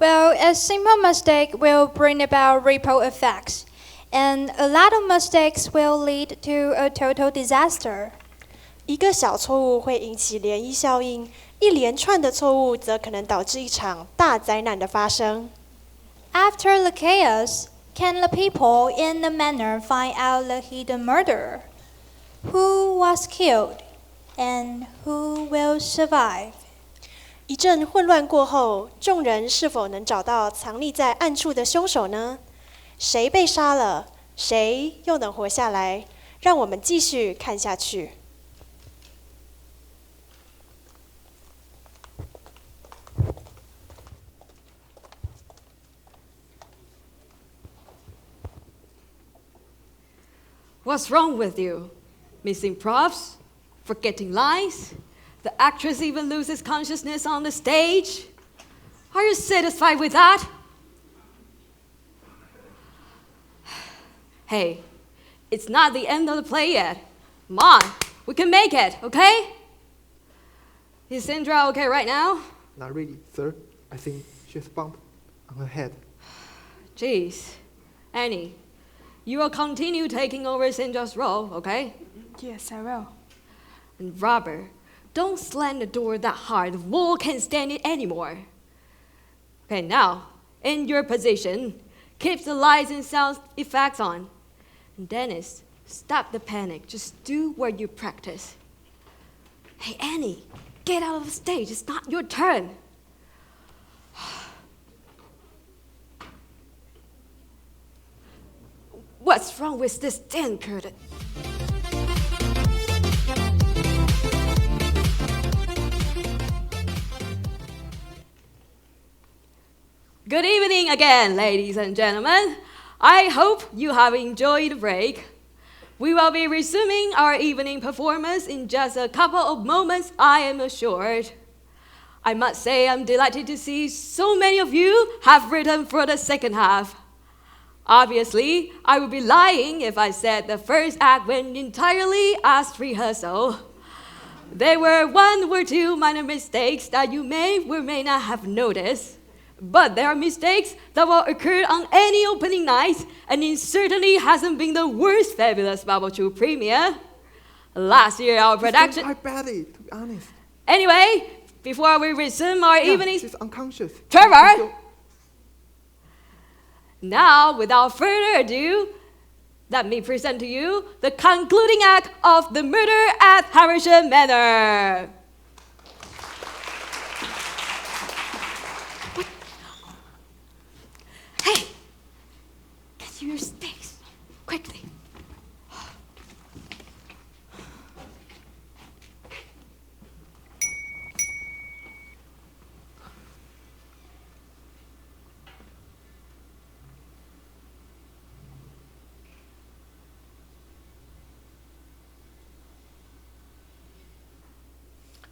Well, a simple mistake will bring about ripple effects, and a lot of mistakes will lead to a total disaster. 一个小错误会引起涟漪效应，一连串的错误则可能导致一场大灾难的发生。After the chaos, can the people in the manor find out the hidden murderer? Who was killed, and who will survive? 一阵混乱过后，众人是否能找到藏匿在暗处的凶手呢？谁被杀了，谁又能活下来？让我们继续看下去。What's wrong with you? Missing props? Forgetting lines? The actress even loses consciousness on the stage? Are you satisfied with that? Hey, it's not the end of the play yet. Come on, we can make it, okay? Is Sandra okay right now? Not really, sir. I think she's bumped on her head. Jeez. Annie, you will continue taking over Sandra's role, okay? Yes, I will. And Robert, don't slam the door that hard. The wall can't stand it anymore. Okay, now, in your position, keep the lights and sound effects on. And Dennis, stop the panic. Just do what you practice. Hey, Annie, get out of the stage. It's not your turn. What's wrong with this damn curtain? Good evening again, ladies and gentlemen. I hope you have enjoyed the break. We will be resuming our evening performance in just a couple of moments, I am assured. I must say I'm delighted to see so many of you have written for the second half. Obviously, I would be lying if I said the first act went entirely as rehearsal. There were one or two minor mistakes that you may or may not have noticed. But there are mistakes that will occur on any opening night, and it certainly hasn't been the worst Fabulous Bubble True premiere. Last year, our production... She's badly, to be honest. Anyway, before we resume our evening... She's unconscious. Trevor! Now, without further ado, let me present to you the concluding act of The Murder at Harrison Manor. Hey, get to your stakes, quickly.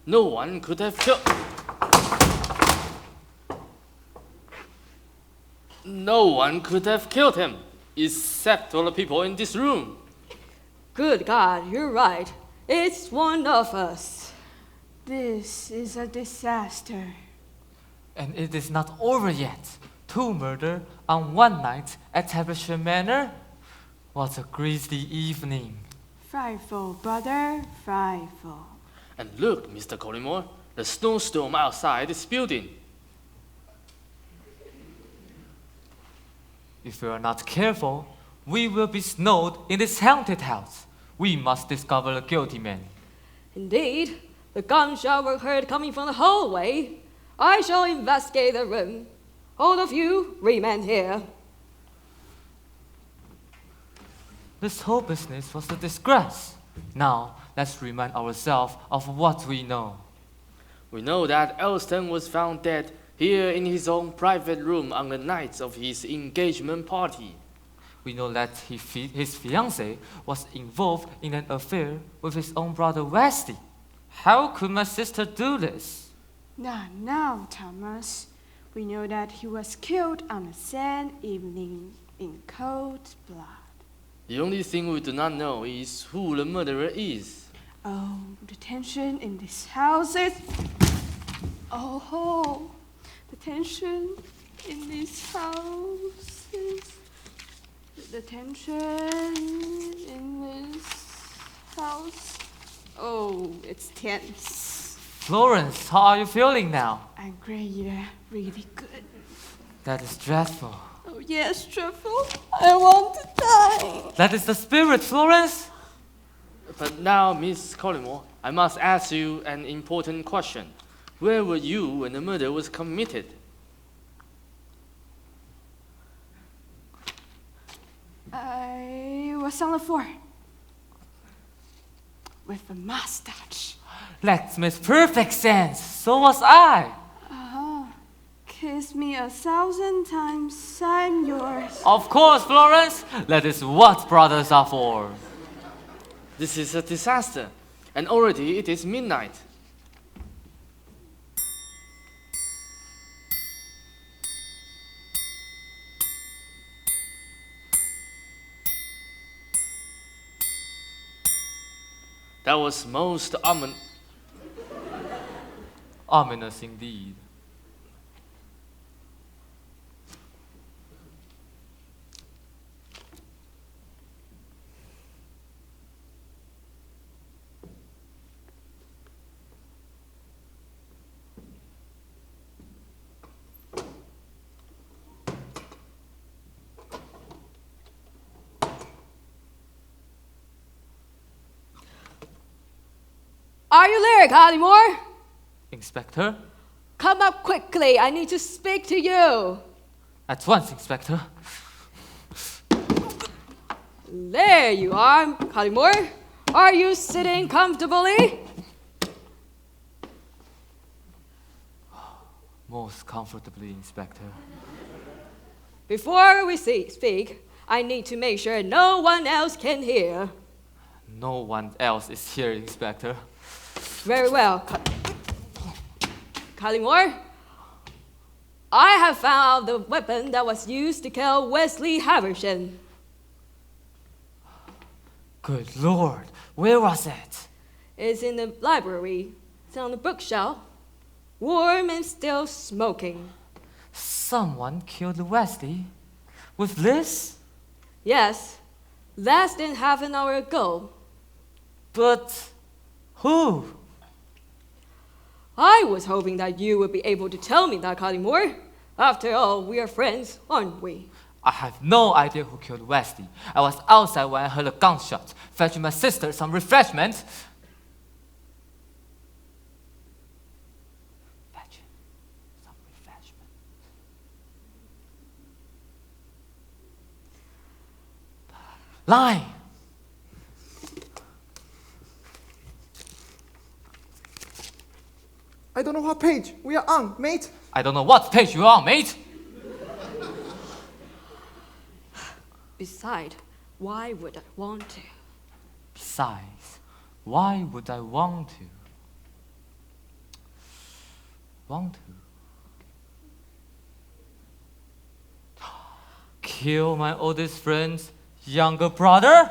No one could have killed... No one could have killed him, except all the people in this room. Good God, you're right. It's one of us. This is a disaster. And it is not over yet. 2 murders on one night at Harrison Manor? What a grisly evening. Frightful, brother, frightful. And look, Mr. Collymore, the snowstorm outside this building. If we are not careful, we will be snowed in this haunted house. We must discover the guilty man. Indeed, the gunshot were heard coming from the hallway. I shall investigate the room. All of you remain here. This whole business was a disgrace. Now, let's remind ourselves of what we know. We know that Elston was found dead here in his own private room on the night of his engagement party. We know that his fiancée was involved in an affair with his own brother Wesley. How could my sister do this? Now, Thomas. We know that he was killed on a sad evening in cold blood. The only thing we do not know is who the murderer is. Oh, the tension in this house is... Oh, the tension in these houses. The tension in this house. Oh, it's tense. Florence, how are you feeling now? I'm great, yeah, really good. That is dreadful. Oh, yes, Truffle. I want to die. That is the spirit, Florence. But now, Miss Collymore, I must ask you an important question. Where were you when the murder was committed? I was on the floor with a mustache. That makes perfect sense. So was I. Kiss me 1,000 times, I'm yours. Of course, Florence. That is what brothers are for. This is a disaster, and already it is midnight. That was most Ominous indeed. Are you there, Collymore? Inspector? Come up quickly. I need to speak to you. At once, Inspector. There you are, Collymore. Are you sitting comfortably? Most comfortably, Inspector. Before we speak, I need to make sure no one else can hear. No one else is here, Inspector. Very well. Collymore, I have found the weapon that was used to kill Wesley Haversham. Good Lord, where was it? It's in the library. It's on the bookshelf. Warm and still smoking. Someone killed Wesley? With this? Yes, less than half an hour ago. But who? I was hoping that you would be able to tell me that, Collymore. After all, we are friends, aren't we? I have no idea who killed Wesley. I was outside when I heard a gunshot, fetching my sister some refreshment. Fetching some refreshment. Lying. I don't know what page we are on, mate. I don't know what page you're on, mate. Besides, why would I want to? Besides, why would I want to? Want to? Kill my oldest friend's younger brother?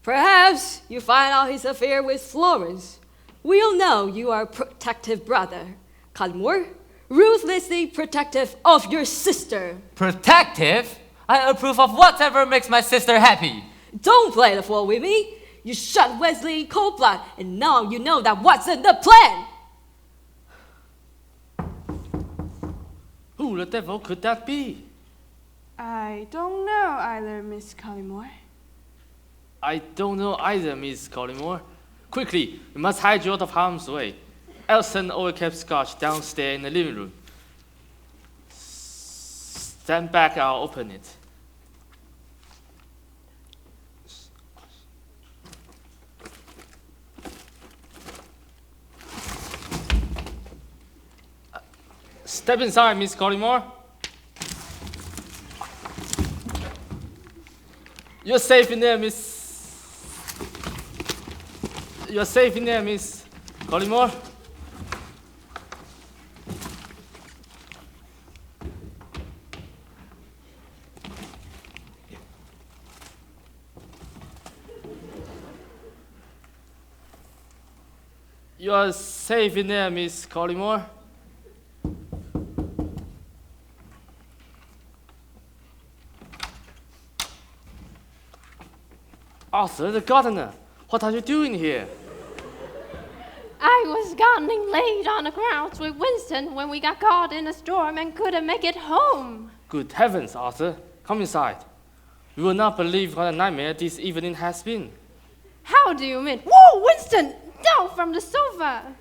Perhaps you find out his affair with Florence. We'll know you are a protective brother, Collymore. Ruthlessly protective of your sister. Protective? I approve of whatever makes my sister happy. Don't play the fool with me. You shot Wesley in cold blood, and now you know that wasn't the plan. Who the devil could that be? I don't know either, Miss Collymore. I don't know either, Miss Collymore. Quickly, we must hide you out of harm's way. Elson always kept scotch downstairs in the living room. Stand back, I'll open it. Step inside, Miss Collymore. You're safe in there, Miss. You're safe in there, Miss Collymore. You are safe in there, Miss Collymore. Arthur the gardener, what are you doing here? I was gardening late on the grounds with Winston when we got caught in a storm and couldn't make it home. Good heavens, Arthur, come inside. You will not believe what a nightmare this evening has been. How do you mean? Whoa, Winston! Down from the sofa!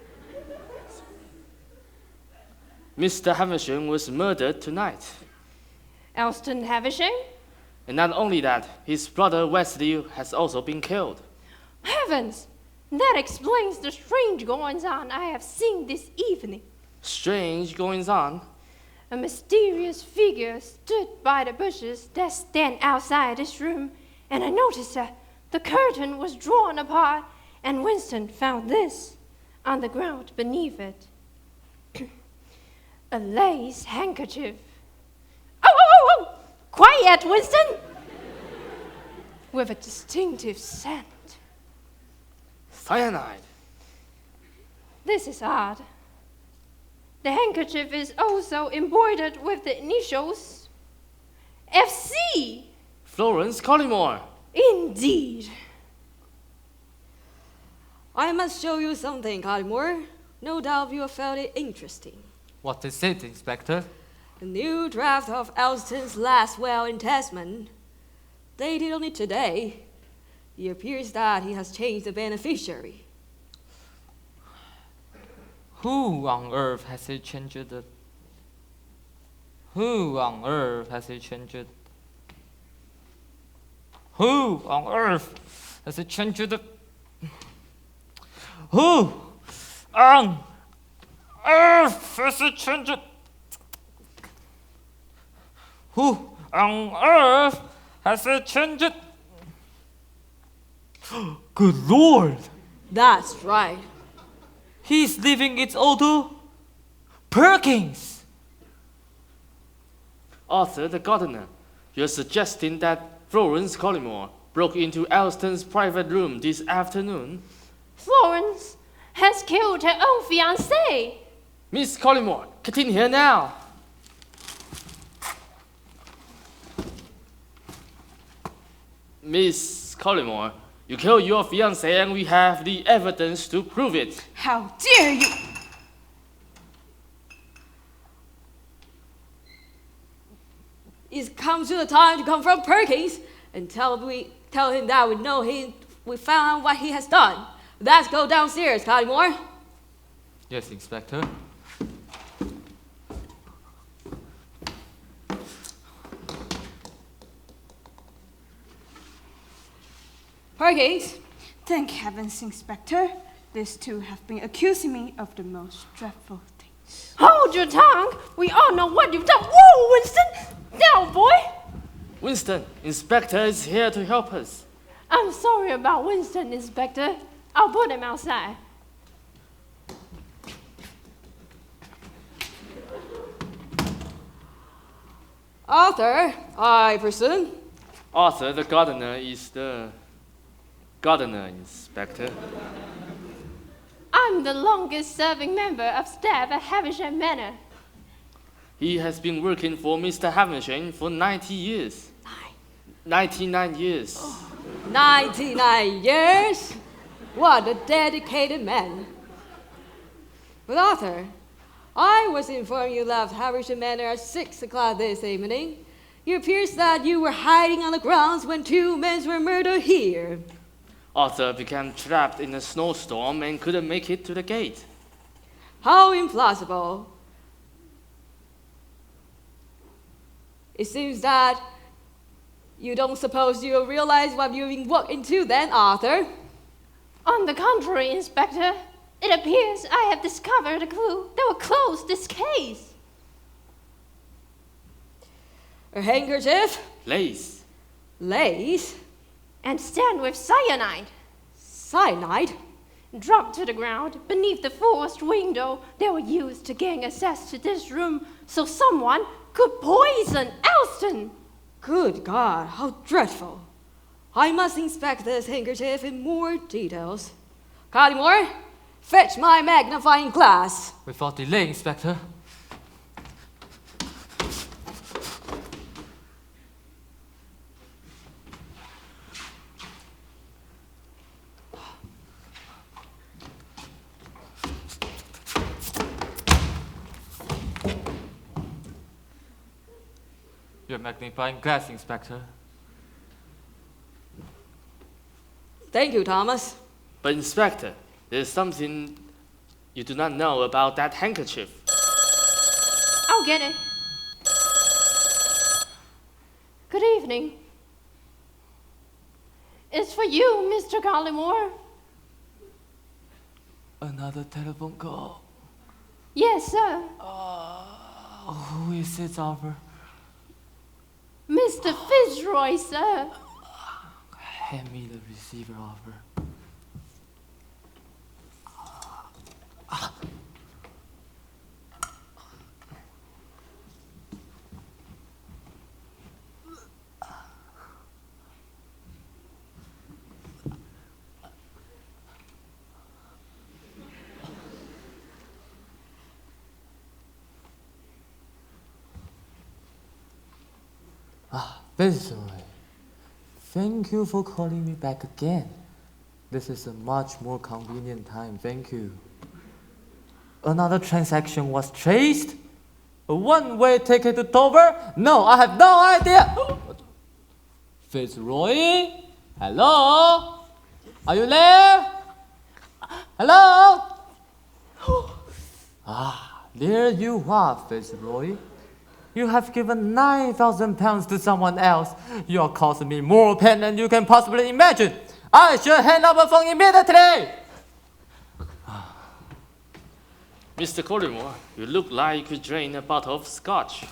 Mr. Havisham was murdered tonight. Elston Havisham? And not only that, his brother Wesley has also been killed. Heavens! That explains the strange goings-on I have seen this evening. Strange goings-on? A mysterious figure stood by the bushes that stand outside this room, and I noticed that the curtain was drawn apart, and Winston found this on the ground beneath it. A lace handkerchief. Oh! Quiet, Winston! With a distinctive scent. Cyanide. This is odd. The handkerchief is also embroidered with the initials FC. Florence Collymore. Indeed. I must show you something, Collymore. No doubt you have found it interesting. What is it, Inspector? The new draft of Elston's last will and testament, dated only today. It appears that he has changed the beneficiary. Who on earth has he changed it? Who on earth has he changed it? Who on earth has he changed it? Who on earth has he changed it? Who on earth has he changed it? Good Lord! That's right. He's leaving its auto Perkins! Arthur the gardener, you're suggesting that Florence Collymore broke into Elston's private room this afternoon? Florence has killed her own fiancé. Miss Collymore, get in here now. Miss Collymore, you killed your fiancé and we have the evidence to prove it. How dare you! It's come to the time to confront Perkins and tell him that we found out what he has done. Let's go downstairs, Collymore. Yes, Inspector. Perkins, Thank heavens, Inspector. These two have been accusing me of the most dreadful things. Hold your tongue. We all know what you've done. Whoa, Winston! Down, boy! Winston, Inspector is here to help us. I'm sorry about Winston, Inspector. I'll put him outside. Arthur, I presume. Arthur the gardener is the gardener, Inspector. I'm the longest serving member of staff at Havisham Manor. He has been working for Mr. Havisham for 90 years. 99 years. 99 years? What a dedicated man. But Arthur, I was informed you left Havisham Manor at 6 o'clock this evening. It appears that you were hiding on the grounds when two men were murdered here. Arthur became trapped in a snowstorm and couldn't make it to the gate. How implausible. It seems that you don't suppose you'll realize what you've been walked into then, Arthur. On the contrary, Inspector, it appears I have discovered a clue that will close this case. A handkerchief, Lace. lace, And stained with cyanide. cyanide. Dropped to the ground beneath the forced window they were used to gain access to this room so someone could poison Elston. Good God, how dreadful. I must inspect this handkerchief in more details. Collymore, fetch my magnifying glass. Without delay, Inspector. Your magnifying glass, Inspector. Thank you, Thomas. But Inspector, there's something you do not know about that handkerchief. I'll get it. Good evening. It's for you, Mr. Collymore. Another telephone call. Yes, sir. Who is it, Oliver? Mr. Fitzroy, sir. Hand me the receiver, Oliver. Fitzroy, thank you for calling me back again. This is a much more convenient time, thank you. Another transaction was traced? A one-way ticket to Dover? No, I have no idea. Fitzroy? Hello? Are you there? Hello? There you are, Fitzroy. You have given £9,000 to someone else. You are causing me more pain than you can possibly imagine. I should hang up the phone immediately. Mr. Collymore, you look like you could drain a bottle of scotch.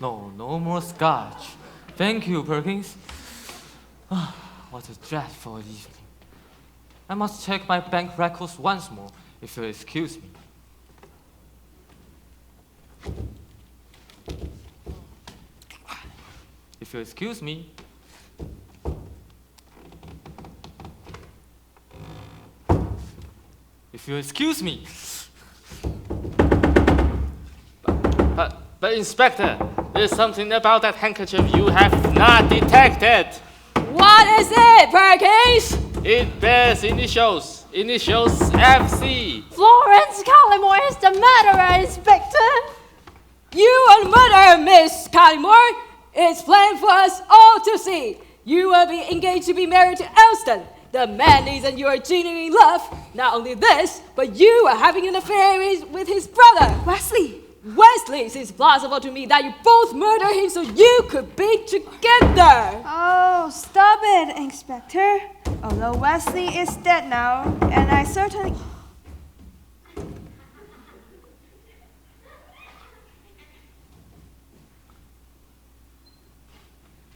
No more scotch. Thank you, Perkins. What a dreadful evening. I must check my bank records once more, if you'll excuse me. If you'll excuse me. If you'll excuse me. But Inspector, there's something about that handkerchief you have not detected. What is it, Perkins? It bears initials FC. Florence Collymore is the murderer, Inspector. You are the murderer, Miss Collymore. It's plain for us all to see. You will be engaged to be married to Elston. The man reason you are genuinely in love. Not only this, but you are having an affair with his brother. Wesley! Wesley, it seems plausible to me that you both murdered him so you could be together. Oh, stop it, Inspector. Although Wesley is dead now, and I certainly...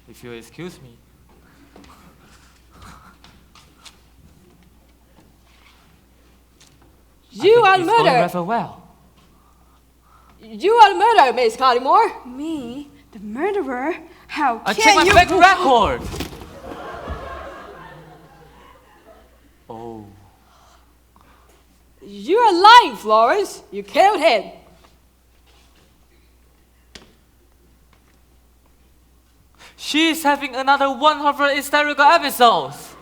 If you'll excuse me. You are the It's going murderer. rather well. You are the murderer, Miss Collymore. Me? The murderer? How I can checked my you... bank record. Oh. You are lying, Florence. You killed him. She's having another one of her hysterical episodes.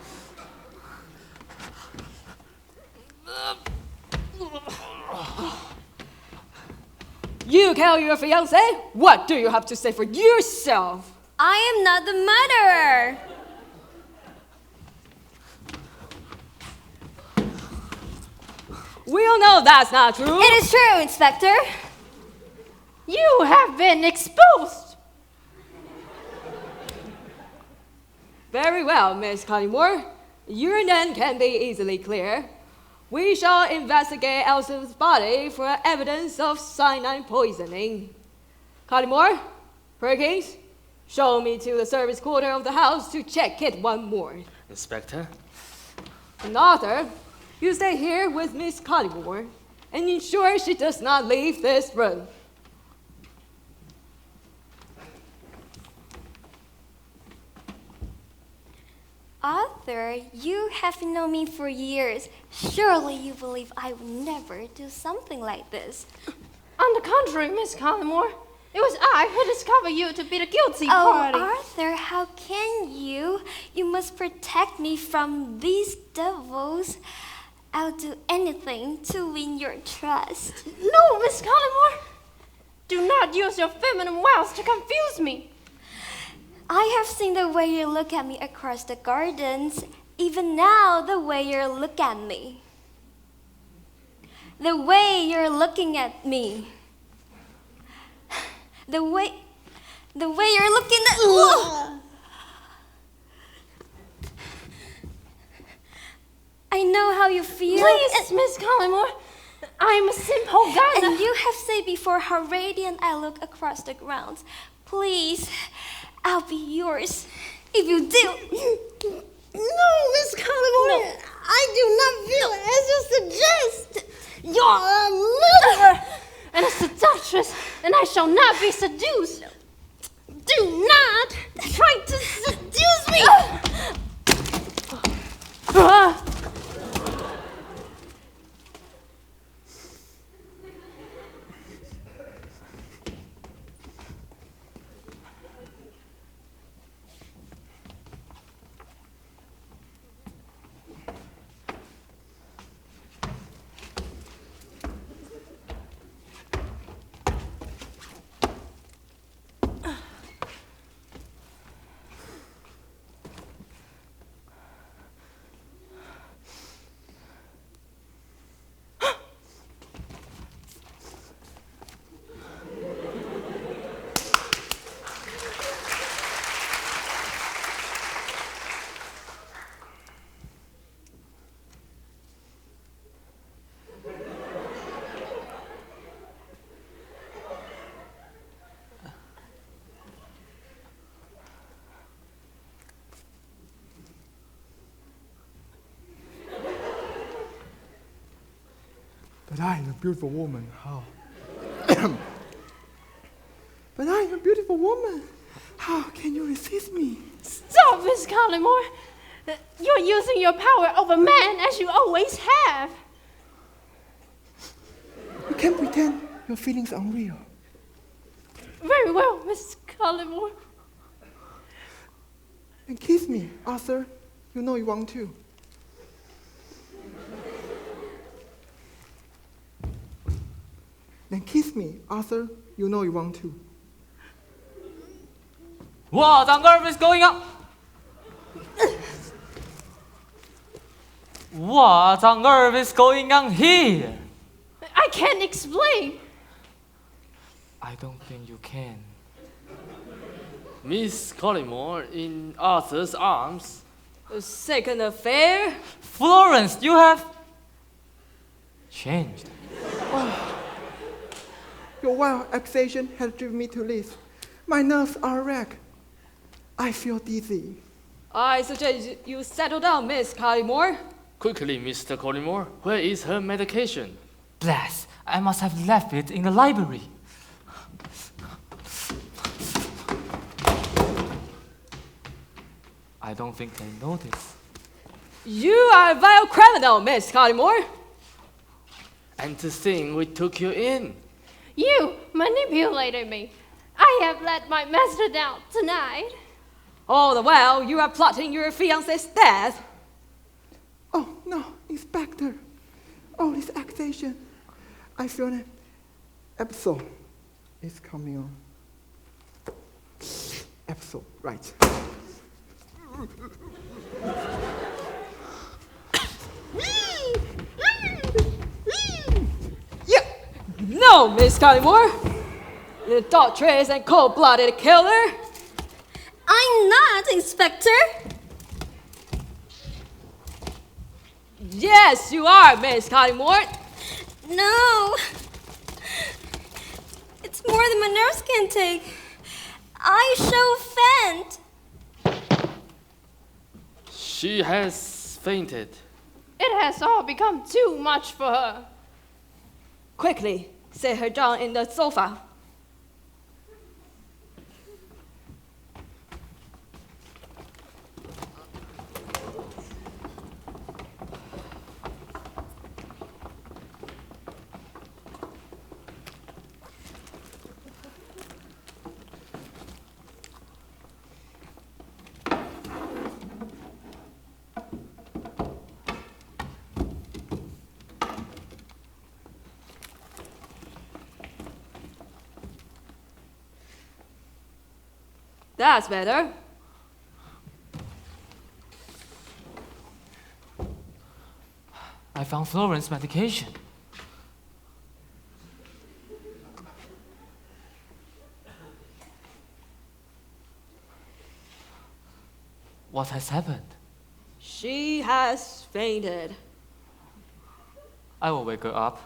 You killed your fiancé? What do you have to say for yourself? I am not the murderer. We all know that's not true. It is true, Inspector. You have been exposed. Very well, Miss Collymore. Your name can be easily clear. We shall investigate Elson's body for evidence of cyanide poisoning. Collymore, Perkins, show me to the service quarter of the house to check it one more. Inspector? And Arthur, you stay here with Miss Collymore and ensure she does not leave this room. Arthur, you have known me for years. Surely you believe I would never do something like this. On the contrary, Miss Collymore, it was I who discovered you to be the guilty Oh, party. Arthur, how can you? You must protect me from these devils. I'll do anything to win your trust. No, Miss Collymore. Do not use your feminine wiles to confuse me. I have seen the way you look at me across the gardens, even now the way you look at me. The way you're looking at me. The way you're looking at me. I know how you feel. Please, Miss Collymore. I'm a simple gun. And you have said before how radiant I look across the grounds. Please, I'll be yours if you do. No, Miss Collymore. No. I do not feel as you suggest. You're a murderer and a seductress, and I shall not be seduced. Do not try to seduce me. But I am a beautiful woman. How? But I am a beautiful woman. How can you resist me? Stop, Miss Collymore. You're using your power over man as you always have. You can't pretend your feelings are unreal. Very well, Miss Collymore. And kiss me, Arthur. You know you want to. Then kiss me, Arthur. You know you want to. What on earth is going on? What on earth is going on here? I can't explain. I don't think you can. Miss Collymore in Arthur's arms. A second affair? Florence, you have changed. Your wild accusation has driven me to this. My nerves are wrecked. I feel dizzy. I suggest you settle down, Miss Collymore. Quickly, Mr. Collymore, where is her medication? Bless, I must have left it in the library. I don't think they noticed. You are a vile criminal, Miss Collymore. And to think we took you in. You manipulated me. I have let my master down tonight. All the while, you are plotting your fiancé's death. Oh, no, Inspector. Oh, this accusation. I feel an episode is coming on. Episode, right. Yeah. No, Miss Collymore. You're a adulteress and cold-blooded killer. I'm not, Inspector. Yes, you are, Miss Collymore. No. It's more than my nerves can take. I shall faint. She has fainted. It has all become too much for her. Quickly, set her down in the sofa. That's better. I found Florence's medication. What has happened? She has fainted. I will wake her up.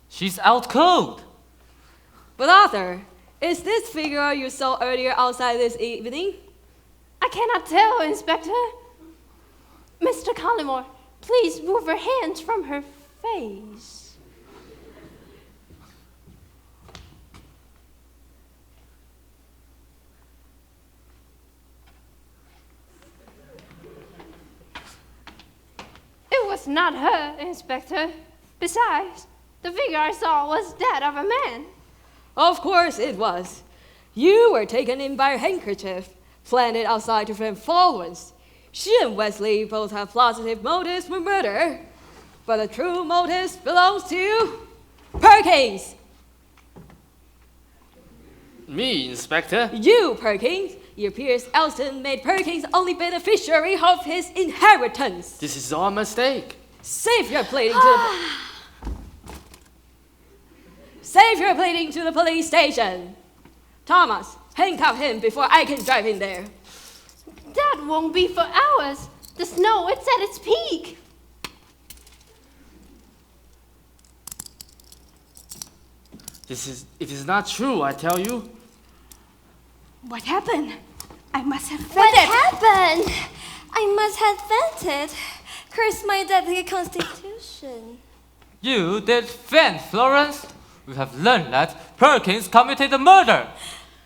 She's out cold. But Arthur, is this figure you saw earlier outside this evening? I cannot tell, Inspector. Mr. Collymore, please move her hands from her face. It was not her, Inspector. Besides, the figure I saw was that of a man. Of course it was. You were taken in by a handkerchief planted outside to prevent Florence. She and Wesley both have positive motives for murder, but the true motive belongs to Perkins. Me, Inspector? You, Perkins. It appears Elston made Perkins only beneficiary of his inheritance. This is all a mistake. Save your pleading to the police station. Thomas, handcuff him before I can drive in there. That won't be for hours. The snow, it's at its peak. It is not true, I tell you. What happened? I must have What fainted. happened? I must have fainted. Curse my deadly constitution. You did faint, Florence. We have learned that Perkins committed the murder.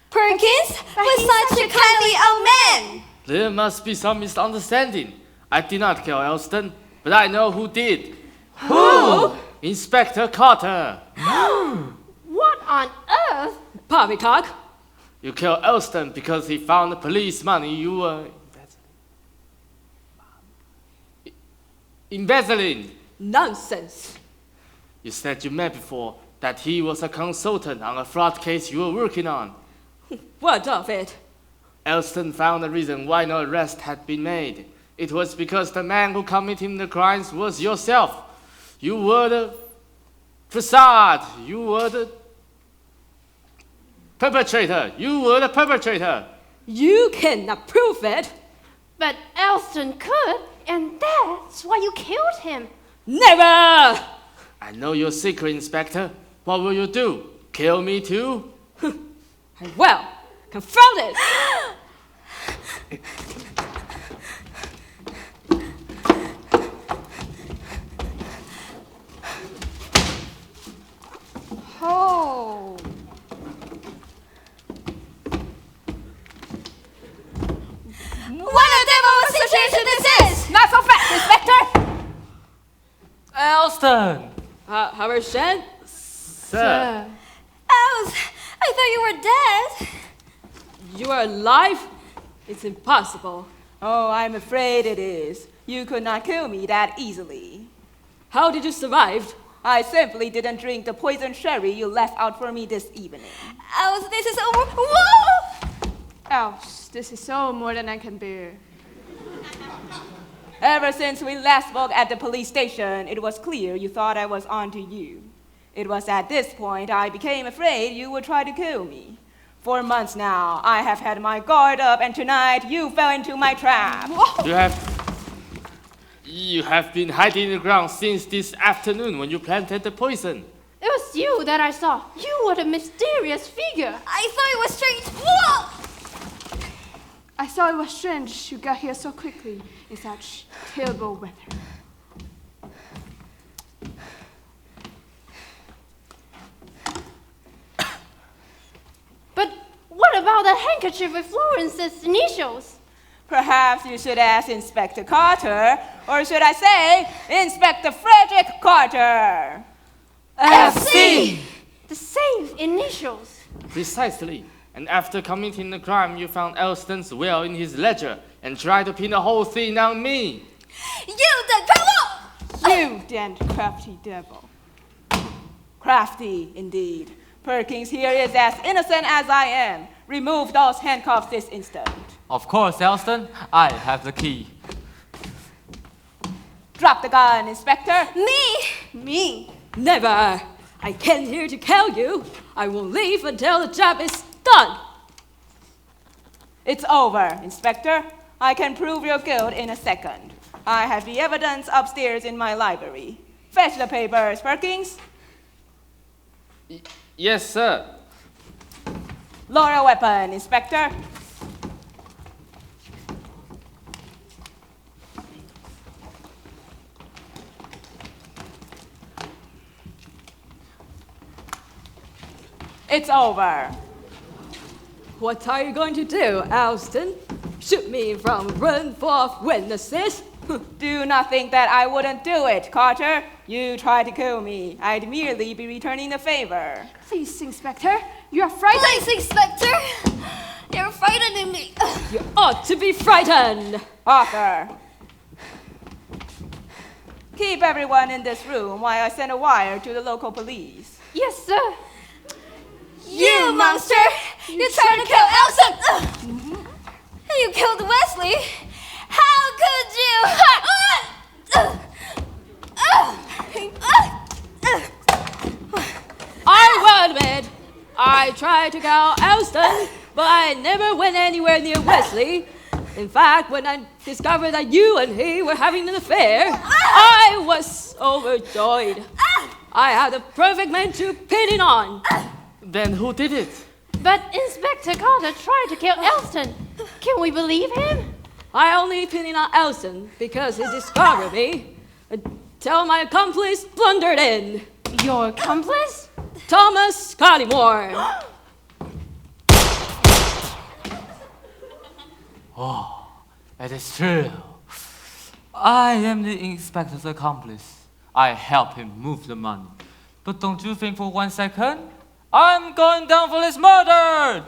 Perkins was such a kindly old man. There must be some misunderstanding. I did not kill Elston, but I know who did. Who? Inspector Carter. What on earth? Poppycock. You killed Elston because he found the police money you were embezzling. Nonsense. You said you met before, that he was a consultant on a fraud case you were working on. What of it? Elston found a reason why no arrest had been made. It was because the man who committed the crimes was yourself. You were the facade. You were the perpetrator. You were the perpetrator. You cannot prove it. But Elston could, and that's why you killed him. Never! I know your secret, Inspector. What will you do? Kill me too? Well, confound it! Oh. What a devil situation this is! Not so fast, Inspector! Elston! Howard Shen? Sir. Els, I thought you were dead. You are alive? It's impossible. Oh, I'm afraid it is. You could not kill me that easily. How did you survive? I simply didn't drink the poison sherry you left out for me this evening. Els, this is over. Whoa! Els, this is so more than I can bear. Ever since we last spoke at the police station, it was clear you thought I was onto you. It was at this point I became afraid you would try to kill me. For months now, I have had my guard up, and tonight you fell into my trap. You have been hiding in the ground since this afternoon when you planted the poison. It was you that I saw. You were the mysterious figure. I thought it was strange. Whoa! I thought it was strange you got here so quickly in such terrible weather. But what about that handkerchief with Florence's initials? Perhaps you should ask Inspector Carter, or should I say, Inspector Frederick Carter. FC! The same initials. Precisely. And after committing the crime, you found Elston's will in his ledger and tried to pin the whole thing on me. You the devil! You damned crafty devil. Crafty, indeed. Perkins here is as innocent as I am. Remove those handcuffs this instant. Of course, Elston. I have the key. Drop the gun, Inspector. Me. Never! I came here to kill you. I won't leave until the job is done. It's over, Inspector. I can prove your guilt in a second. I have the evidence upstairs in my library. Fetch the papers, Perkins. Yes, sir. Lower your weapon, Inspector. It's over. What are you going to do, Alston? Shoot me from a room full of witnesses? Do not think that I wouldn't do it, Carter. You tried to kill me. I'd merely be returning the favor. Please, Inspector. You are frightened. Please, Inspector. You're frightening me. You ought to be frightened. Arthur. Keep everyone in this room while I send a wire to the local police. Yes, sir. You monster! You tried to kill Elson! You killed Wesley! How could you? I will admit, I tried to kill Elston, but I never went anywhere near Wesley. In fact, when I discovered that you and he were having an affair, I was overjoyed. I had the perfect man to pin it on. Then who did it? But Inspector Carter tried to kill Elston. Can we believe him? I only pinned it on Elson because he discovered me until my accomplice blundered in. Your accomplice? Thomas Collymore. Oh, it is true. I am the inspector's accomplice. I help him move the money. But don't you think for 1 second? I'm going down for this murder!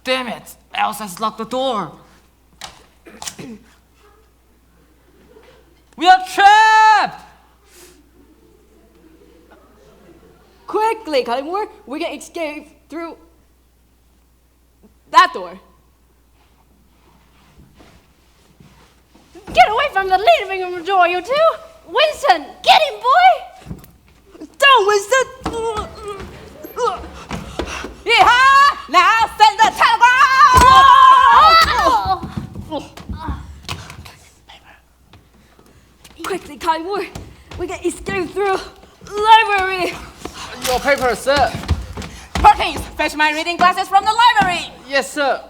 Damn it! Elsa's locked the door. We are trapped! Quickly, Collymore, we can escape through that door. Get away from the living room door, you two! Winston, get him, boy! Down, Winston! Yeehaw! Now send the telegram! Quickly, Collymore, we can escape through library. Your paper, sir. Perkins, fetch my reading glasses from the library! Yes, sir.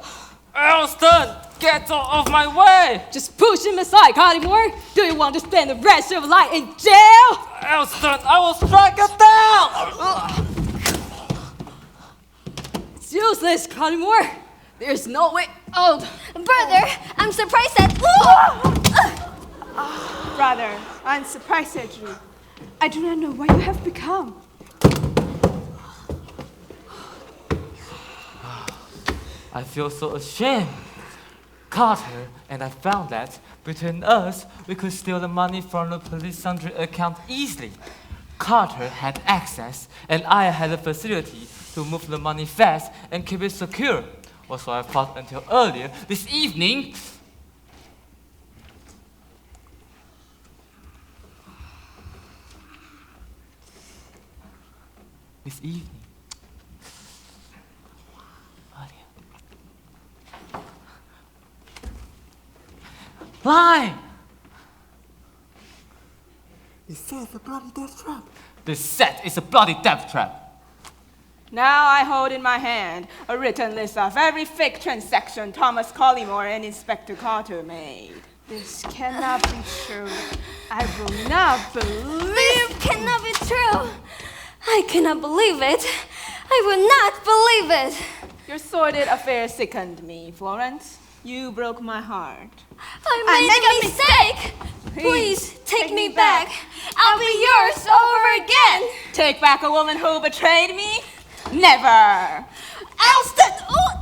Elston, get out of my way! Just push him aside, Collymore. Do you want to spend the rest of your life in jail? Elston, I will strike you down! It's useless, Collymore. There's no way out. Brother, I'm surprised that. Brother, I'm surprised at you. I do not know what you have become. I feel so ashamed. Carter and I found that between us, we could steal the money from the police sundry account easily. Carter had access, and I had the facility to move the money fast and keep it secure. Also, I thought until earlier this evening. Lie! It says a bloody death trap. This set is a bloody death trap. Now I hold in my hand a written list of every fake transaction Thomas Collymore and Inspector Carter made. This cannot be true. I will not believe. This cannot be true. I cannot believe it. I will not believe it. Your sordid affair sickened me, Florence. You broke my heart. I made a mistake. Please take me back. I'll be yours over again. Take back a woman who betrayed me? Never. Alston! Oh.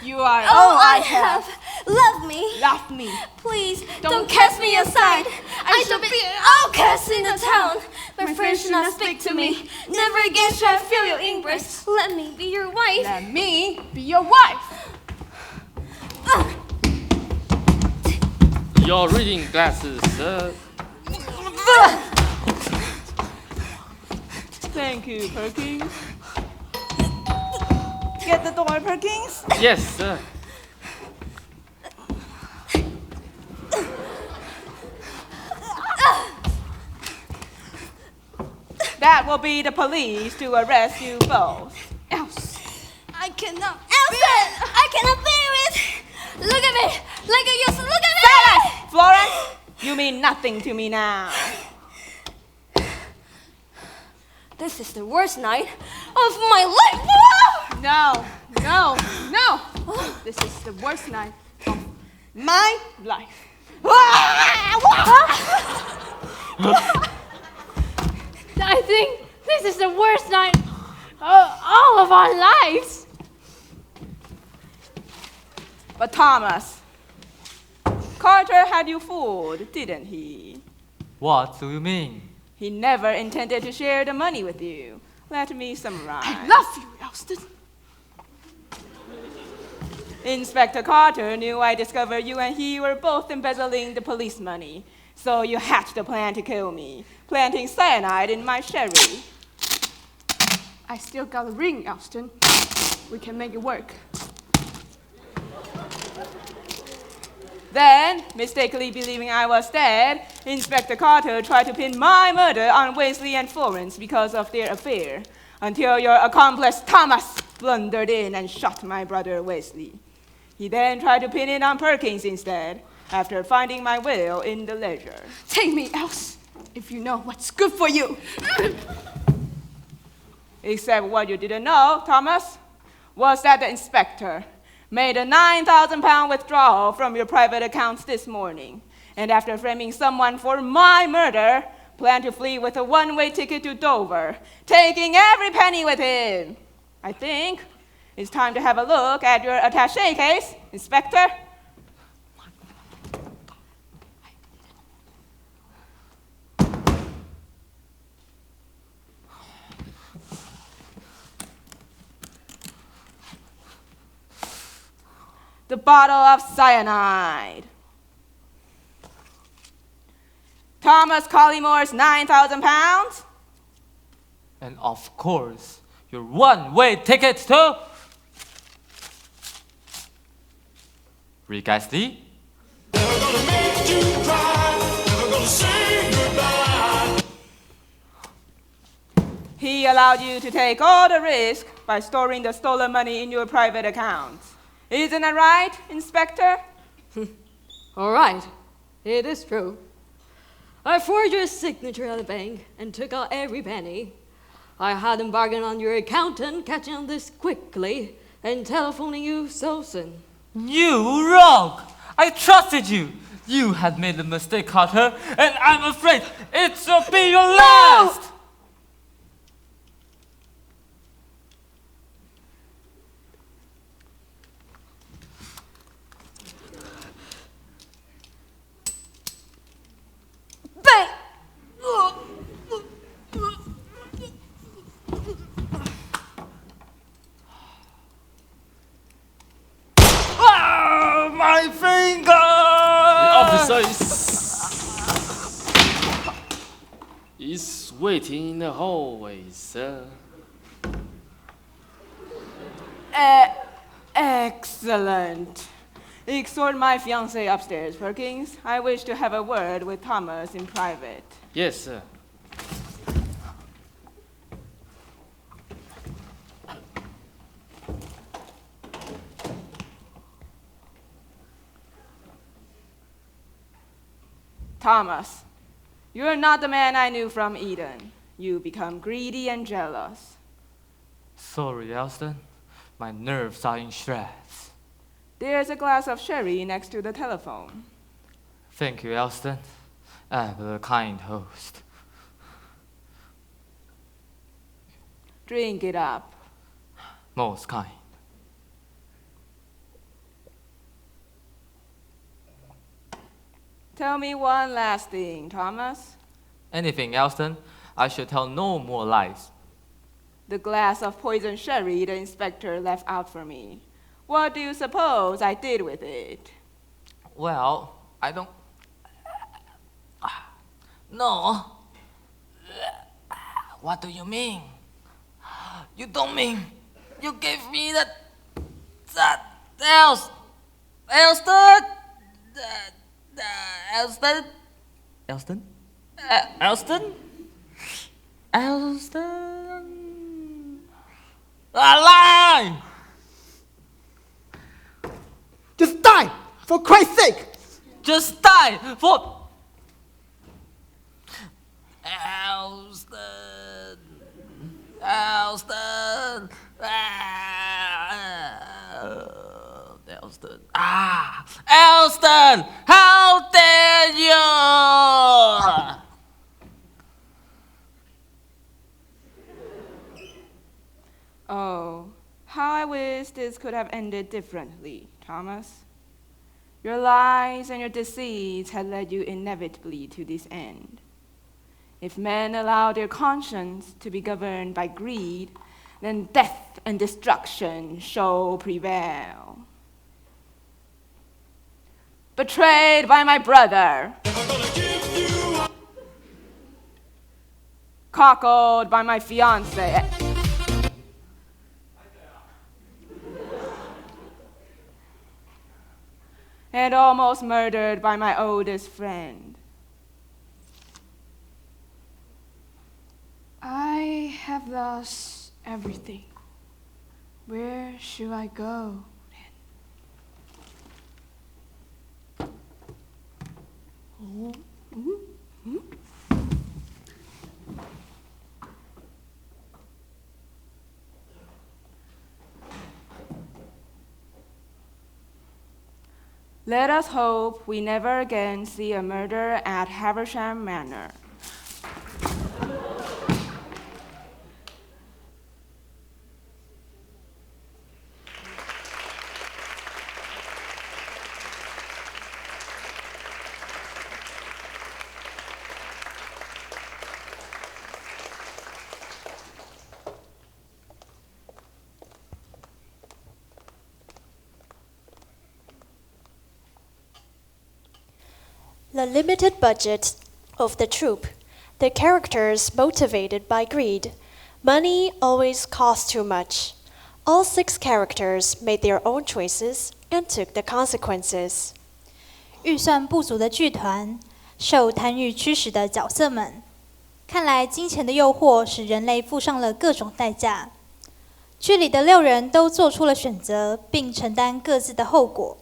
You are All I have. Love me. Love me. Please, don't cast me aside. I shall be an outcast in the town. My friends should not speak to me. Never again shall I feel your embrace. Let me be your wife. Let me be your wife. Your reading glasses, sir. Thank you, Perkins. Get the door, Perkins. Yes, sir. That will be the police to arrest you both. I cannot. Elsa! I cannot bear it. Look at me. Like I used to look at me. Florence, you mean nothing to me now. This is the worst night of my life. Whoa! No, no, no. This is the worst night of My life. I think this is the worst night of all of our lives. But Thomas, Carter had you fooled, didn't he? What do you mean? He never intended to share the money with you. Let me summarize. I love you, Elston. Inspector Carter knew I discovered you and he were both embezzling the police money. So you hatched a plan to kill me, planting cyanide in my sherry. I still got a ring, Elston. We can make it work. Then, mistakenly believing I was dead, Inspector Carter tried to pin my murder on Wesley and Florence because of their affair, until your accomplice Thomas blundered in and shot my brother Wesley. He then tried to pin it on Perkins instead, after finding my will in the ledger. Take me, Els, if you know what's good for you. Except what you didn't know, Thomas, was that the inspector made a 9,000 pound withdrawal from your private accounts this morning, and after framing someone for my murder, planned to flee with a one-way ticket to Dover, taking every penny with him. I think it's time to have a look at your attaché case, Inspector. The bottle of cyanide. Thomas Collymore's 9,000 pounds. And of course, your one-way ticket to Rick Astley. He allowed you to take all the risk by storing the stolen money in your private accounts. Isn't that right, Inspector? All right, it is true. I forged your signature at the bank and took out every penny. I hadn't bargained on your accountant catching on this quickly and telephoning you so soon. You rogue! I trusted you. You had made a mistake, Carter, and I'm afraid it will be your last! My finger! The officer is waiting in the hallway, sir. Excellent. Escort my fiancée upstairs, Perkins. I wish to have a word with Thomas in private. Yes, sir. Thomas, you're not the man I knew from Eden. You become greedy and jealous. Sorry, Elston. My nerves are in shreds. There's a glass of sherry next to the telephone. Thank you, Elston. Ever a kind host. Drink it up. Most kind. Tell me one last thing, Thomas. Anything, Elston? I shall tell no more lies. The glass of poison sherry the inspector left out for me. What do you suppose I did with it? Well, I don't... No. What do you mean? You don't mean you gave me that else... Elston? Elston? Elston? Elston? Elston? A lie! Just die, for Christ's sake! Just die for... Elston. Elston. Elston. Elston! How dare you! Oh, how I wish this could have ended differently, Thomas. Your lies and your deceits had led you inevitably to this end. If men allow their conscience to be governed by greed, then death and destruction shall prevail. Betrayed by my brother, cockled by my fiancé, and almost murdered by my oldest friend. I have lost everything. Where should I go then? Let us hope we never again see a murder at Haversham Manor. The limited budget of the troupe, the characters motivated by greed. Money always costs too much. All 6 characters made their own choices and took the consequences. 预算不足的剧团，受贪欲驱使的角色们，看来金钱的诱惑使人类付上了各种代价。剧里的6人都做出了选择，并承担各自的后果。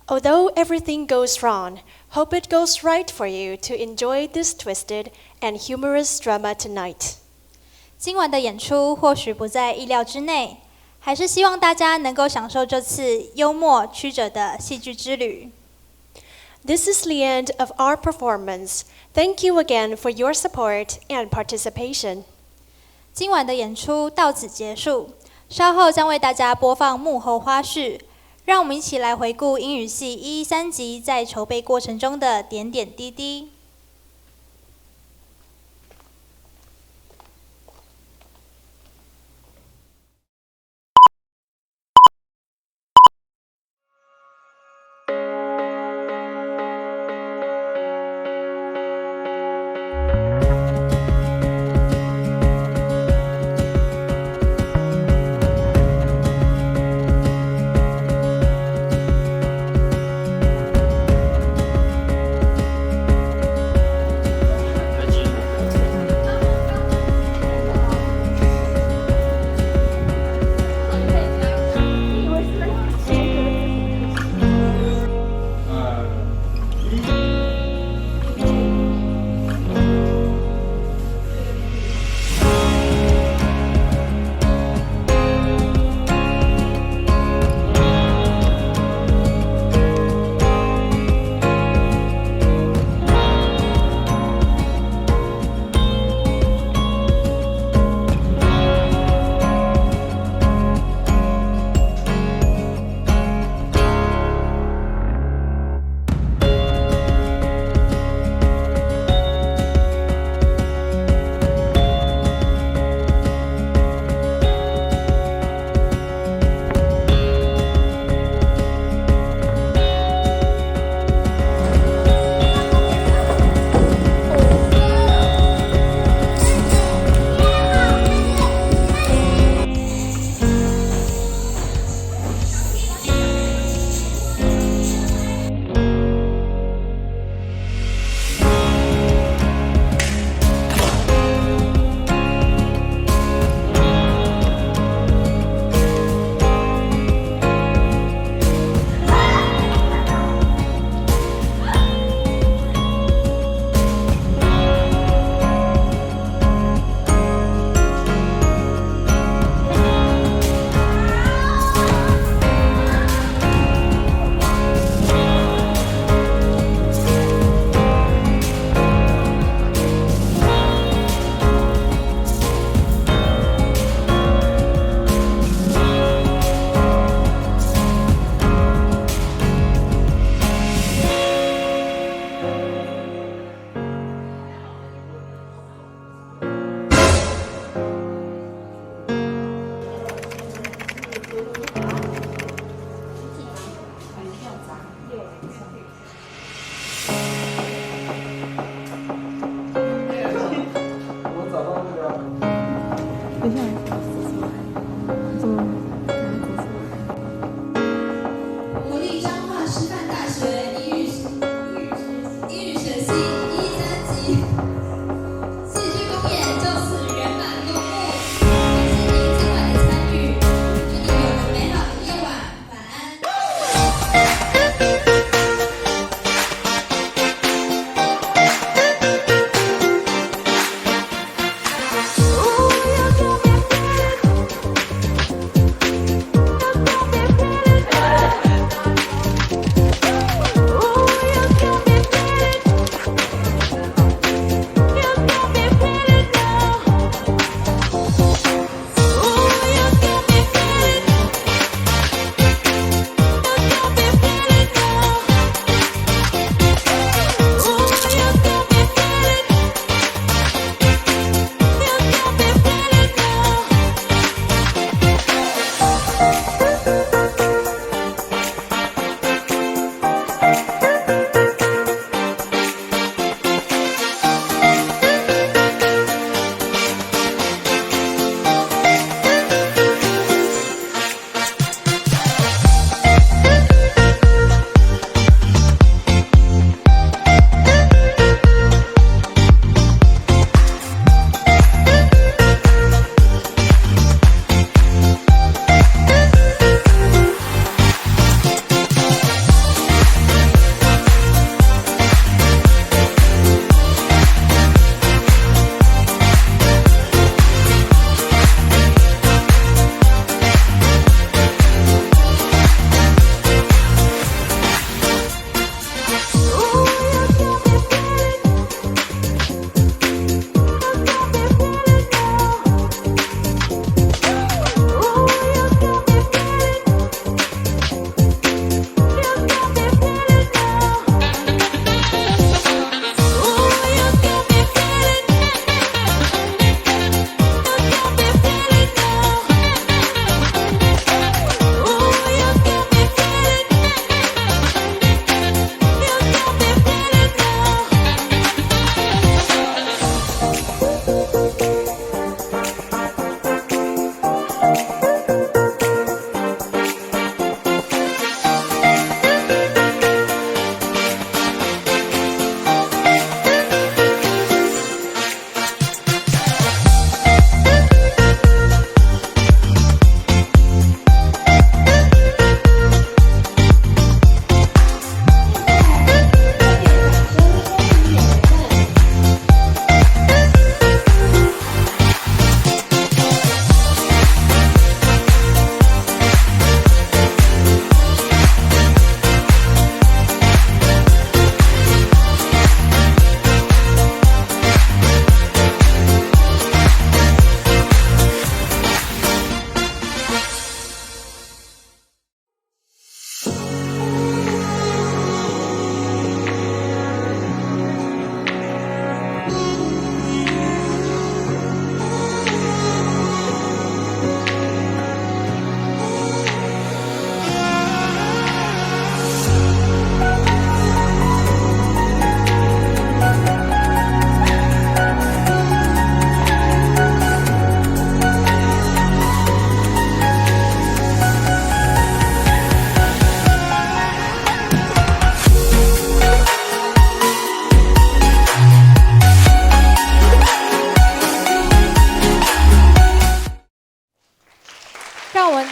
Although everything goes wrong, hope it goes right for you to enjoy this twisted and humorous drama tonight. 今晚的演出或许不在意料之内，还是希望大家能够享受这次幽默曲折的戏剧之旅。This is the end of our performance. Thank you again for your support and participation. 今晚的演出到此结束，稍后将为大家播放幕后花絮。让我们一起来回顾英语系113级在筹备过程中的点点滴滴。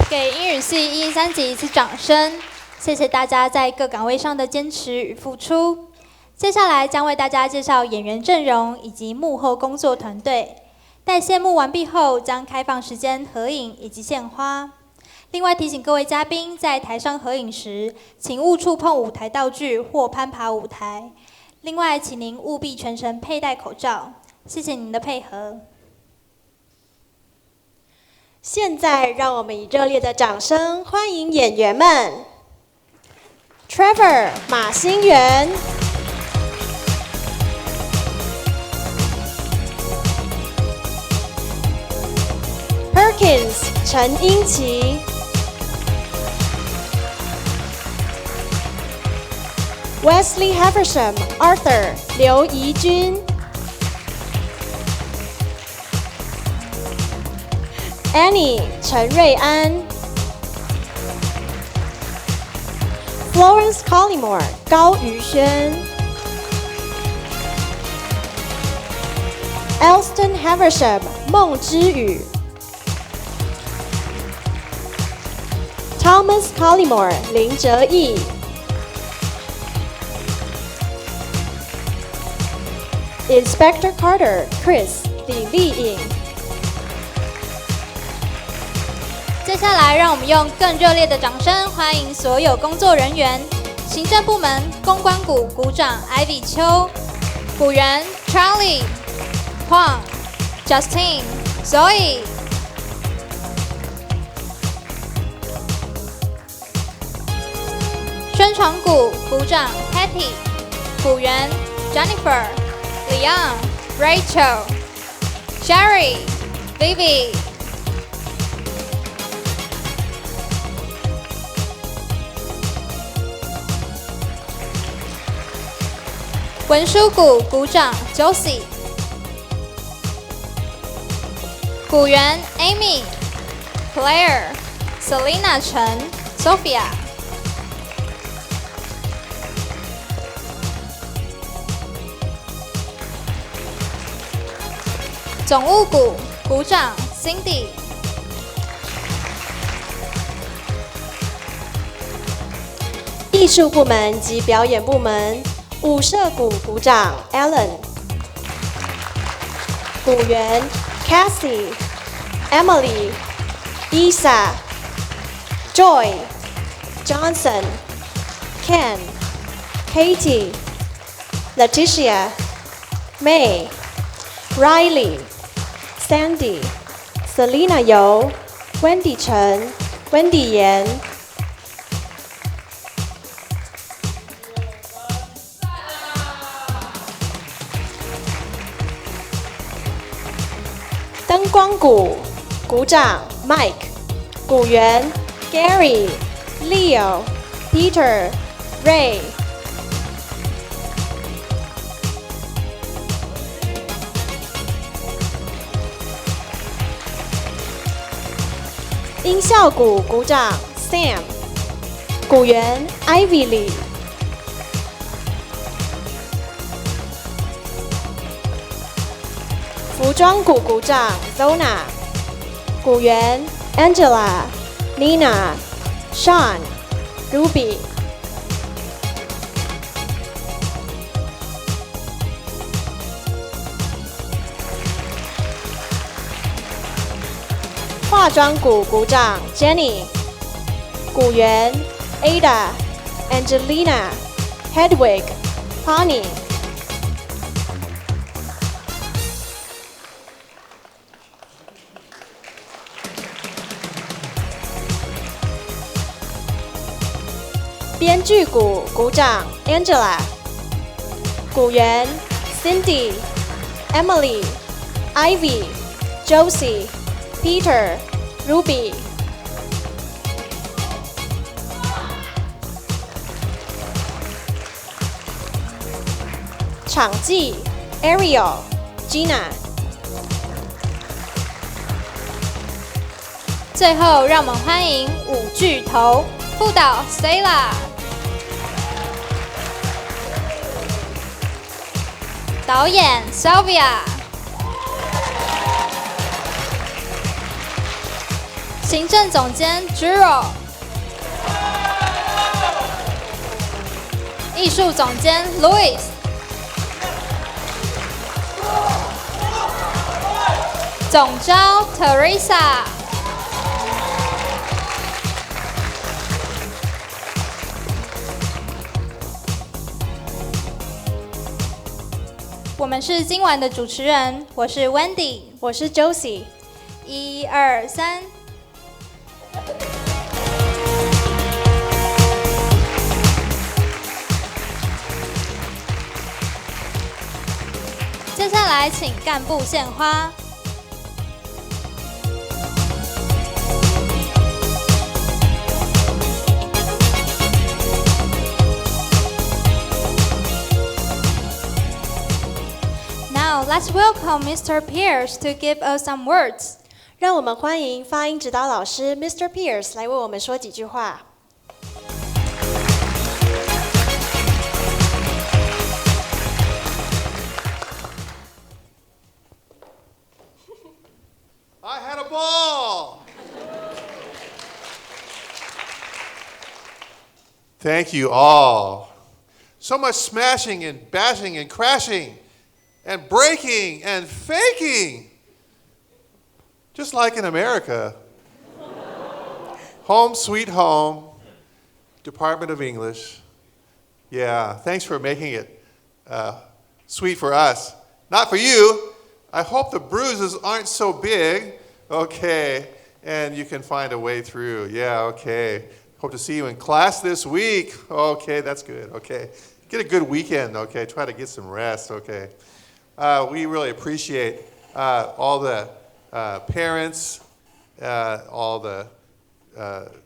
给英语系113级一次掌声，谢谢大家在各岗位上的坚持与付出。接下来将为大家介绍演员阵容以及幕后工作团队。待谢幕完毕后，将开放时间合影以及献花。另外提醒各位嘉宾，在台上合影时，请勿触碰舞台道具或攀爬舞台。另外，请您务必全程佩戴口罩。谢谢您的配合。现在，让我们以热烈的掌声欢迎演员们 ：Trevor 马星元、Perkins 陈英琪、Wesley Haversham Arthur 刘怡君。Annie 陈瑞安 ，Florence Collymore 高瑜轩 ，Elston Haversham 孟之宇 ，Thomas Collymore 林哲义 ，Inspector Carter Chris 李丽颖。接下来，让我们用更热烈的掌声欢迎所有工作人员。行政部门公关股股长 Ivy 邱，股员 Charlie、Huang、Justine、Zoe。宣传股股长 Patty， 股员 Jennifer、Leon、Rachel、Sherry、Vivi。文书股股长 Josie， 股员 Amy、Claire、Selina 陈、Sophia。总务股股长 Cindy。艺术部门及表演部门。舞社股股长 Alan， 股员 Cassie、Emily、Isa、Joy、Johnson、Ken、Katie、Leticia、May、Riley、Sandy、Selina 游、Wendy 陈、Wendy 妍。灯光股股长 Mike， 股员 Gary、Leo、Peter、Ray。音效鼓鼓掌 Sam， 鼓员 Ivy Lee。服装鼓鼓掌 Zona， 鼓员 Angela、Nina、Sean、Ruby。化妆鼓鼓掌 Jenny， 鼓员 Ada、Angelina、Hedwig、Connie。编剧鼓鼓掌 Angela， 鼓员 Cindy、Emily、Ivy、Josie、Peter、Ruby。场记 Ariel、Gina。最后，让我们欢迎舞巨头副导 Stella， 导演 Sylvia， 行政总监 Jiro， 艺术总监 Louis， 总召 Teresa。我们是今晚的主持人，我是 Wendy， 我是 Josie。1、2、3。接下来请干部献花。Now let's welcome Mr. Pierce to give us some words. 让我们欢迎发音指导老师 Mr. Pierce 来为我们说几句话。I had a ball. Thank you all. So much smashing and bashing and crashing and breaking and faking. Just like in America. Home sweet home. Department of English. Yeah, thanks for making it sweet for us. Not for you. I hope the bruises aren't so big. Okay, and you can find a way through. Yeah, okay. Hope to see you in class this week. Okay, that's good. Okay. Get a good weekend, okay? Try to get some rest, okay? We really appreciate all the parents, all the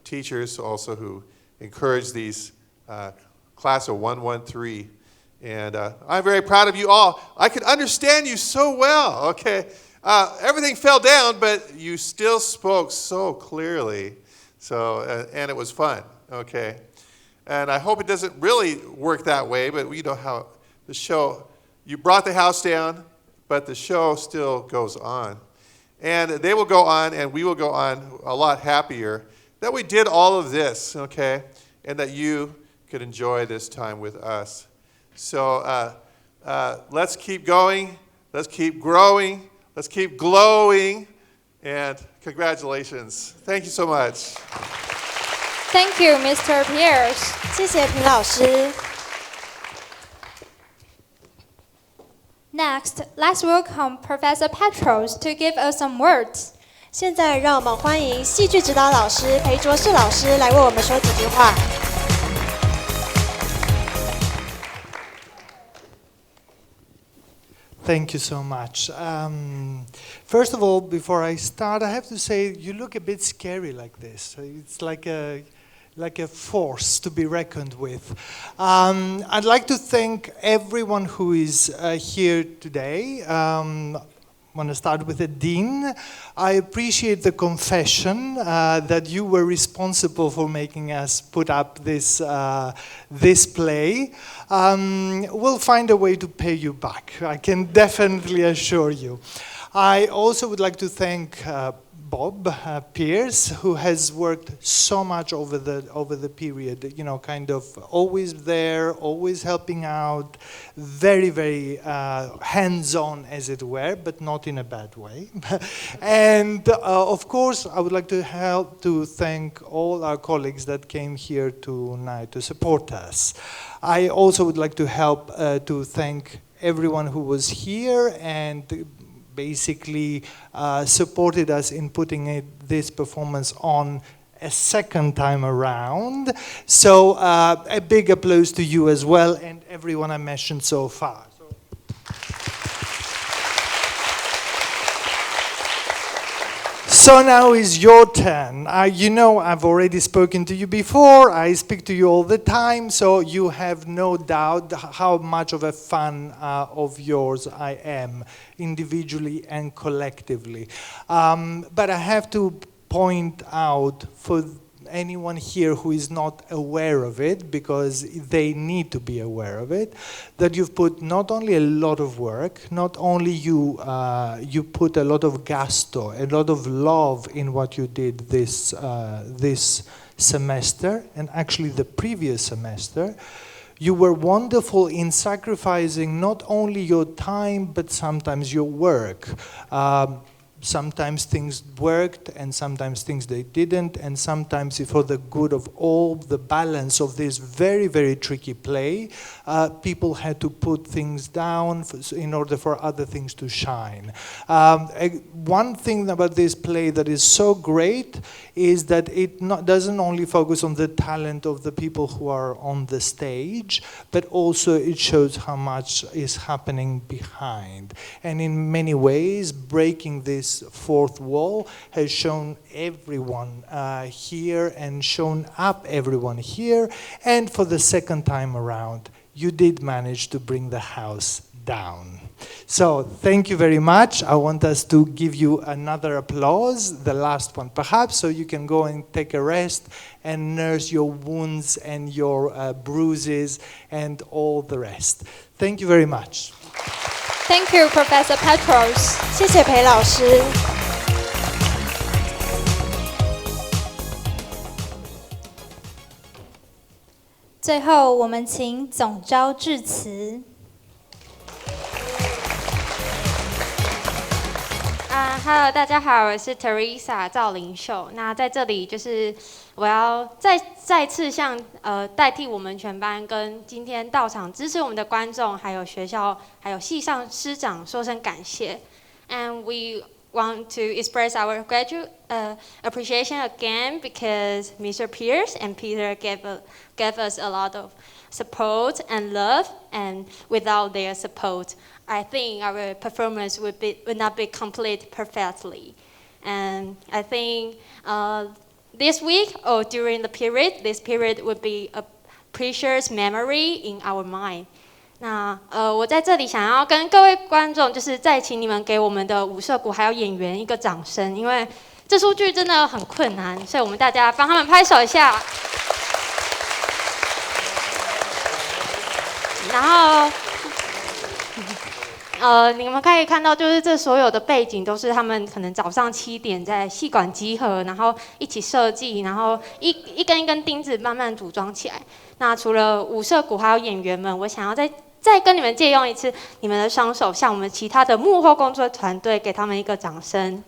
teachers also who encourage these class of 113. And I'm very proud of you all. I could understand you so well, okay? Everything fell down, but you still spoke so clearly. So, and it was fun, okay? And I hope it doesn't really work that way, but we know how the show, you brought the house down, but the show still goes on. And they will go on, and we will go on a lot happier that we did all of this, okay? And that you could enjoy this time with us. So let's keep going, let's keep growing, let's keep glowing, and congratulations. Thank you so much. Thank you, Mr. Pierce. 谢谢平老师。Next, let's welcome Professor Petros to give us some words. 现在让我们欢迎戏剧指导老师裴卓士老师来为我们说几句话。Thank you so much. First of all, before I start, I have to say you look a bit scary like this. It's like a force to be reckoned with. I'd like to thank everyone who is here today. want to start with the Dean. I appreciate the confession that you were responsible for making us put up this play. We'll find a way to pay you back. I can definitely assure you. I also would like to thank Bob Pierce, who has worked so much over the period, kind of always there, always helping out, very, very hands-on, as it were, but not in a bad way. And of course, I would like to thank all our colleagues that came here tonight to support us. I also would like to thank everyone who was here and basically supported us in putting this performance on a second time around. So a big applause to you as well and everyone I mentioned so far. So now is your turn. I've already spoken to you before. I speak to you all the time, so you have no doubt how much of a fan of yours I am, individually and collectively. But I have to point out for anyone here who is not aware of it, because they need to be aware of it, that you've put not only a lot of work, not only you put a lot of gusto, a lot of love in what you did this semester, and actually the previous semester. You were wonderful in sacrificing not only your time, but sometimes your work. Sometimes things worked and sometimes things they didn't, and sometimes for the good of all, the balance of this very, very tricky play, people had to put things down in order for other things to shine. One thing about this play that is so great is that it doesn't only focus on the talent of the people who are on the stage, but also it shows how much is happening behind. And in many ways, breaking this fourth wall has shown everyone here and shown up everyone here. And for the second time around, you did manage to bring the house down. So thank you very much. I want us to give you another applause, the last one perhaps, so you can go and take a rest and nurse your wounds and your bruises and all the rest. Thank you very much. Thank you, Professor Petros. 谢谢裴老师。最后，我们请总召致辞。Hello， 大家好，我是 Teresa 赵灵秀。那在这里就是我要再次向代替我们全班跟今天到场支持我们的观众，还有学校，还有系上师长说声感谢。And we want to express our gratitude, appreciation again because Mr. Pierce and Peter gave us a lot of support and love, and without their support, I think our performance would not be complete perfectly. And I think this week or during this period would be a precious memory in our mind. 那我在这里想要跟各位观众，就是再请你们给我们的舞社鼓还有演员一个掌声，因为这出剧真的很困难，所以我们大家帮他们拍手一下。然后，你们可以看到，就是这所有的背景都是他们可能早上7点在戏馆集合，然后一起设计，然后一根一根钉子慢慢组装起来。那除了舞社鼓还有演员们，我想要再跟你们借用一次你们的双手，向我们其他的幕后工作团队给他们一个掌声。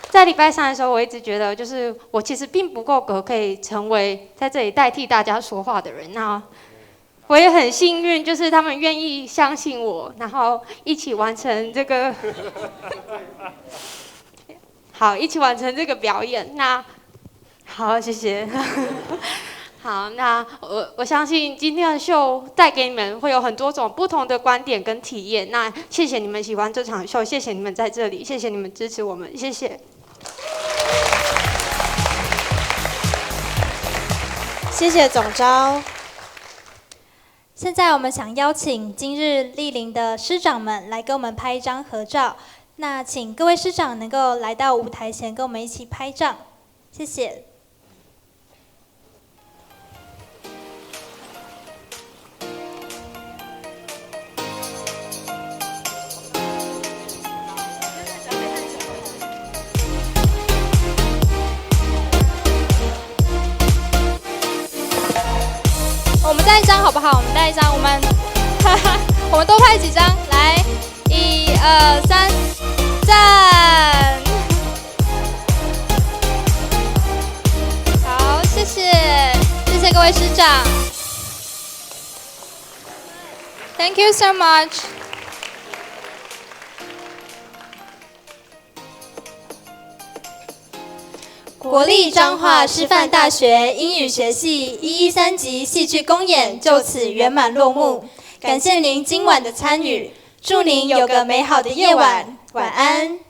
在礼拜3的时候，我一直觉得，就是我其实并不够格，可以成为在这里代替大家说话的人。那我也很幸运，就是他们愿意相信我，然后一起完成这个，好，一起完成这个表演。那好，谢谢。好，那我相信今天的秀带给你们会有很多种不同的观点跟体验。那谢谢你们喜欢这场秀，谢谢你们在这里，谢谢你们支持我们，谢谢。谢谢总召。现在我们想邀请今日莅临的师长们来跟我们拍一张合照。那请各位师长能够来到舞台前跟我们一起拍照，谢谢。我们带一张好不好？我们带一张，我们多拍几张，来，1、2、3，赞！好，谢谢各位师长 ，Thank you so much。国立彰化师范大学英语学系113级戏剧公演就此圆满落幕，感谢您今晚的参与，祝您有个美好的夜晚，晚安。